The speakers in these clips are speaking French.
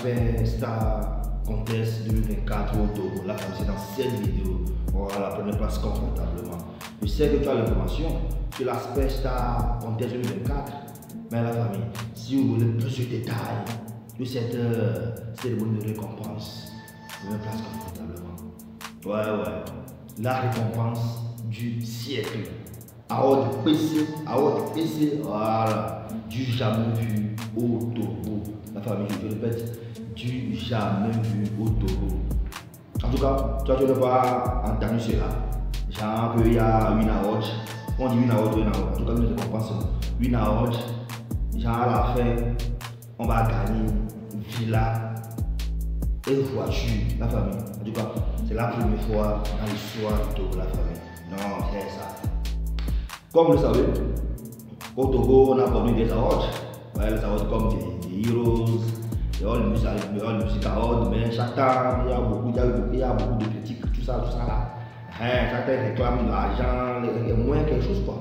Super Star Contest 2024 au Togo. Là, comme c'est dans cette vidéo, on aura la première place confortablement. Je sais que tu as l'information sur la Super Star Contest 2024, mais la famille, si vous voulez plus de détails de cette cérémonie de récompense, première place confortablement. Ouais. La récompense du siècle. Award PC, voilà, du jamais vu au Togo. La famille, je répète, du jamais vu au Togo. En tout cas, toi tu ne vas pas entendu cela. Genre qu'il y a une award, on dit une award. En tout cas, nous récompensons une award. Genre à la fin, on va gagner une villa et une voiture, la famille. En tout cas, c'est la première fois dans l'histoire du Togo, la famille. Non, c'est ça. Comme vous le savez, au Togo, on a connu des awards. Ouais, les awards comme des Heroes, des All Music Awards, mais chaque temps, il y a beaucoup de critiques, tout ça là. Chacun réclame de l'argent, il y a moins quelque chose quoi.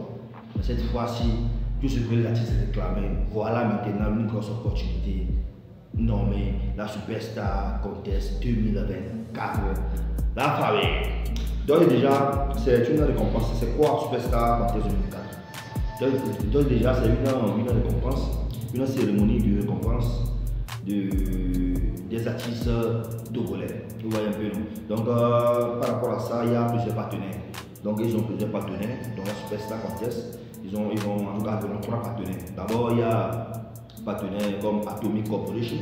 Mais cette fois-ci, tout ce que les artistes réclamaient, voilà maintenant une grosse opportunité nommée la Superstar Contest 2024. La famille. Donc déjà, c'est une récompense. C'est quoi Superstar Contest 2024? Donc déjà, c'est une récompense, une cérémonie de récompense des artistes togolais. Vous voyez un peu, non? Donc par rapport à ça, il y a plusieurs partenaires. Donc ils ont plusieurs partenaires dans la Superstar Contest. Ils vont en tout cas avoir 3 partenaires. D'abord, il y a partenaires comme Atomic Corporation,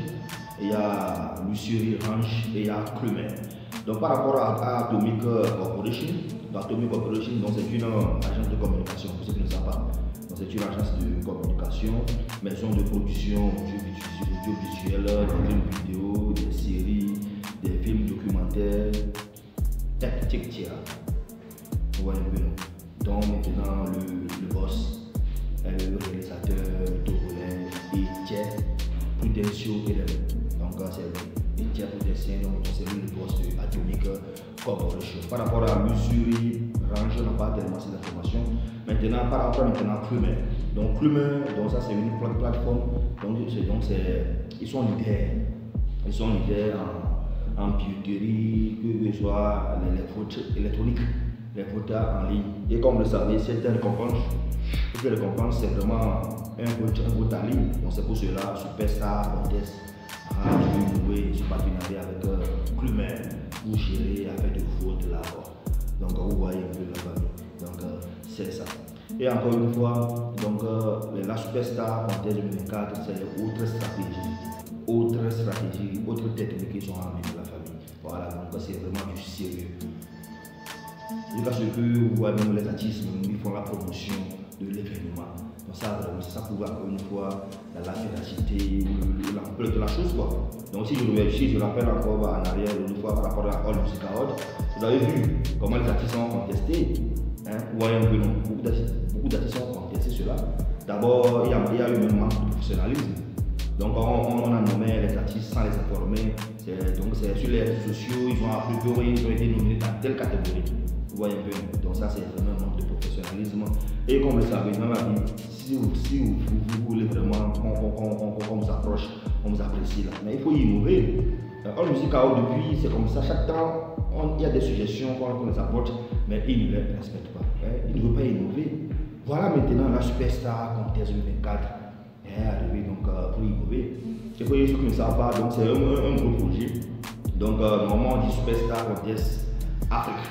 il y a Luxury Ranch et il y a Clumer. Donc par rapport à Atomic Corporation, donc c'est une agence de communication, pour ceux qui ne savent pas. Donc c'est une agence de communication, maison de production audiovisuelle, des films vidéo, des séries, des films documentaires, etc. Vous voyez un peu, non? Donc maintenant le boss, le réalisateur togolais, Etienne Prudencio Elem. Donc c'est Etienne Prudencio, donc c'est lui le boss de Atomic Corporation. Par rapport à Luxury Ranch, on n'a pas tellement cette information. Maintenant, par rapport à Clumer. Donc Clumer, donc ça c'est une plateforme. Donc ils sont leaders. Ils sont leaders en bijouterie, que ce soit l'électronique, les photos en ligne. Et comme vous le savez, cette récompense, c'est vraiment un beau talent. Donc c'est pour cela, Superstar Contest a joué ce partenariat avec Clumer pour gérer avec des fautes là-bas. Donc vous voyez un peu la famille. Donc c'est ça. Et encore une fois, donc la Superstar Contest 2024, c'est autre stratégie, autre technique qui sont amenées de la famille. Voilà, donc c'est vraiment du sérieux. Parce que vous voyez même les artistes, ils font la promotion de l'événement. Donc ça, ça prouve encore une fois la véracité ou l'ampleur de la chose quoi. Donc si je rappelle encore en arrière une fois par rapport à All Music Awards, vous avez vu comment les artistes ont contesté. Vous voyez un peu, non? Beaucoup d'artistes ont contesté cela. D'abord, il y a eu un manque de professionnalisme. Donc on a nommé les artistes sans les informer. Donc c'est sur les réseaux sociaux, ils ont appris qu'ils ont été nominés dans telle catégorie. Vous voyez un peu, donc ça c'est vraiment un manque de professionnalisme. Et comme vous le savez, dans la vie, si vous voulez vraiment qu'on vous approche, on vous apprécie là. Mais il faut innover. En musique depuis, c'est comme ça, chaque temps, il y a des suggestions qu'on les apporte, mais ils ne les respectent pas. Ils ne veulent pas innover. Voilà maintenant la Superstar Contest 2024 est arrivée donc, pour innover. Et pour ceux qui ne savent pas, donc c'est un gros projet. Donc normalement on dit Superstar Contest Afrique.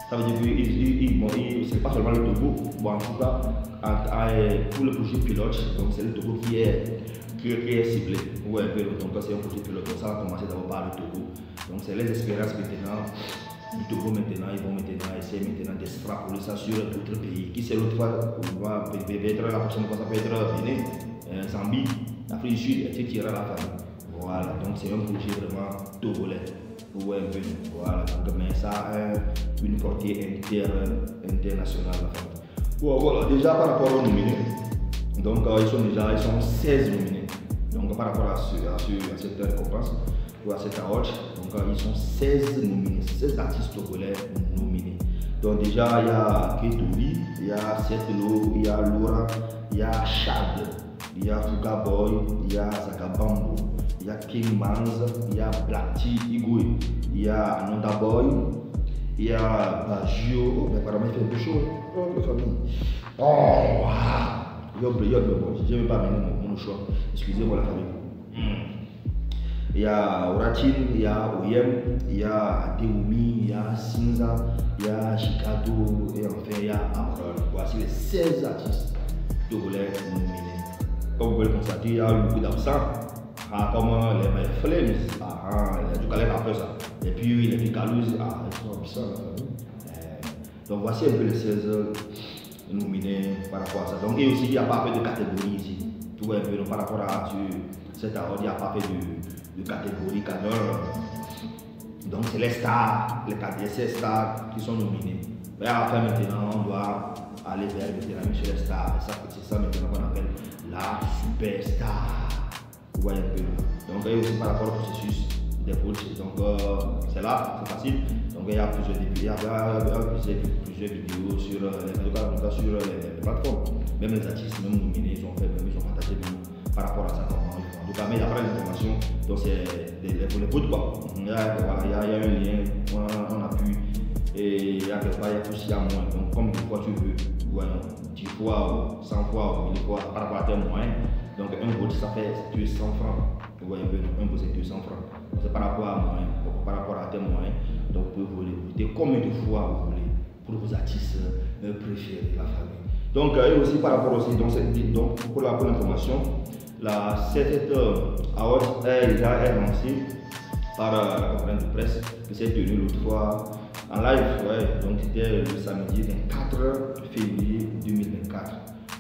Ça veut dire que c'est pas seulement le Togo, bon, en tout cas, pour le projet pilote, donc c'est le Togo qui est ciblé. Ouais, donc c'est un projet pilote, donc ça va commencer d'abord par le Togo. Donc c'est les expériences maintenant du Togo maintenant, ils vont maintenant essayer d'extrapoler ça sur d'autres pays. Qui sait l'autre fois, peut-être la prochaine fois ça peut être Bénin, Zambie, Afrique du Sud, etc. la famille. Voilà, donc c'est un projet vraiment togolais. Ouais, voilà, donc, mais ça a une portée internationale. Bon, voilà, déjà par rapport aux nominés, donc ils sont 16 nominés. Donc par rapport à cette récompense ou à cette award, donc ils sont 16 nominés, 16 artistes togolais nominés. Donc déjà il y a Ketuli, il y a Setelo, il y a Laura, il y a Chad, il y a Fuga Boy, il y a Zagabambo, il y a King Banz, il y a Black T Igwe, il y a Ananda Boy, il y a Bajio, mais apparemment il fait un peu chaud. Oh, la famille. Oh, wow. Je ne vais pas amener mon choix. Excusez-moi la famille. Il y a Oratin, il y a Oyem, il y a Adeoumi, il y a Sinza, il y a Chicago et enfin il y a Amron. Voici les 16 artistes togolais nominés. Comme vous pouvez le constater, il y a eu beaucoup d'absents, comme les My Flames, du cas les rappeurs, et puis les Picalouz, ils sont absents. Donc voici un peu les 16 nominés par rapport à ça. Donc, et aussi, il n'y a pas fait de catégorie ici. Tu vois un peu, donc, par rapport à cette award, il n'y a pas fait de catégorie canon. Donc, c'est les stars, les 16 stars qui sont nominés. Mais à la fin, maintenant, on doit aller vers maintenant sur les stars. C'est ça maintenant qu'on appelle la superstar. Vous voyez un peu. Donc, et aussi par rapport au processus des votes. Donc, c'est là, c'est facile. Donc, il y a plusieurs vidéos sur les plateformes. Même les artistes, même nominés, ils ont partagé par rapport à ça. En tout cas, mais après l'information, donc c'est pour les votes quoi. Il y a un lien, on appuie et il y a quelque part, il y a plus, il y a moins. Donc, comme de fois tu veux, voilà, 10 fois, 100 fois, 1000 fois par rapport à tes moyens. Donc, un vote, ça fait 200 francs. Vous voyez, un vote, c'est 200 francs. C'est par rapport à moyens, par rapport à tes moyens. Donc, vous pouvez voter combien de fois vous voulez pour vos artistes préférés, la famille. Donc, et aussi par rapport aussi, donc pour l'information, la 7 Award est lancée par la conférence de presse qui s'est tenue l'autre fois en live. Ouais, donc, c'était le samedi 24 février 2024.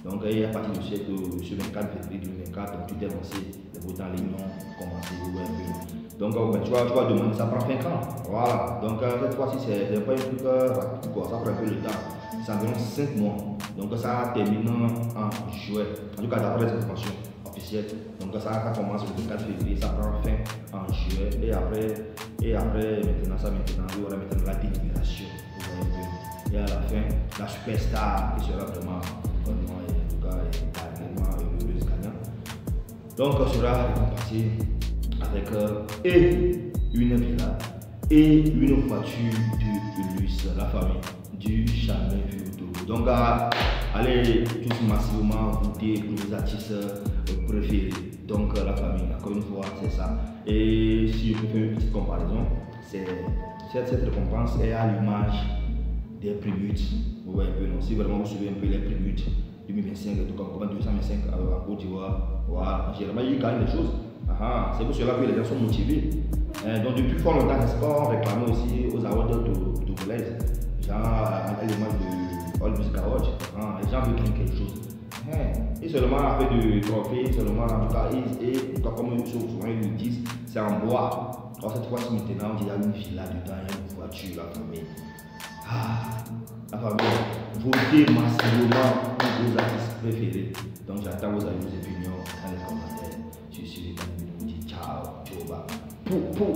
Donc, et à partir de ce 24 février 2024, donc, tout est lancé, les votes en ligne ont commencé. Donc, tu vas demander, ça prend 5 ans. Voilà. Donc, cette fois-ci, c'est pas un truc rapide, quoi. Ça prend un peu le temps. C'est environ 5 mois. Donc, ça termine en juillet. En tout cas, d'après les informations officielles. Donc, ça commence le 24 février, ça prend fin en juillet. Et après maintenant, il y aura maintenant la délibération. Et à la fin, la superstar qui sera vraiment, en tout cas, également heureuse gagnant. Donc, sera récompensé avec une villa et une voiture de luxe, la famille du jamais vu au Togo. Donc, allez tous massivement voter pour les artistes préférés. Donc, la famille, encore une fois, c'est ça. Et si je peux faire une petite comparaison, cette récompense est à l'image des prémutes. Vous voyez un peu, non? Si vraiment vous suivez un peu les prémutes 2025, tout comme 225 à Côte d'Ivoire, voilà, généralement, ils gagnent des choses. C'est pour cela que les gens sont motivés. Donc depuis fort longtemps, n'est-ce pas, on réclame aussi aux awards togolaises, genre à l'élément de All Music Awards, les gens veulent gagner quelque chose. Et seulement avec du trophée, seulement en tout cas, et comme souvent ils nous disent, c'est en bois. Alors cette fois-ci maintenant, il y a une villa dedans, il y a une voiture, la famille. La famille, votez massivement pour vos artistes préférés. Donc j'attends vos opinions dans les commentaires. Je suis ciao, ciao, pou, pou.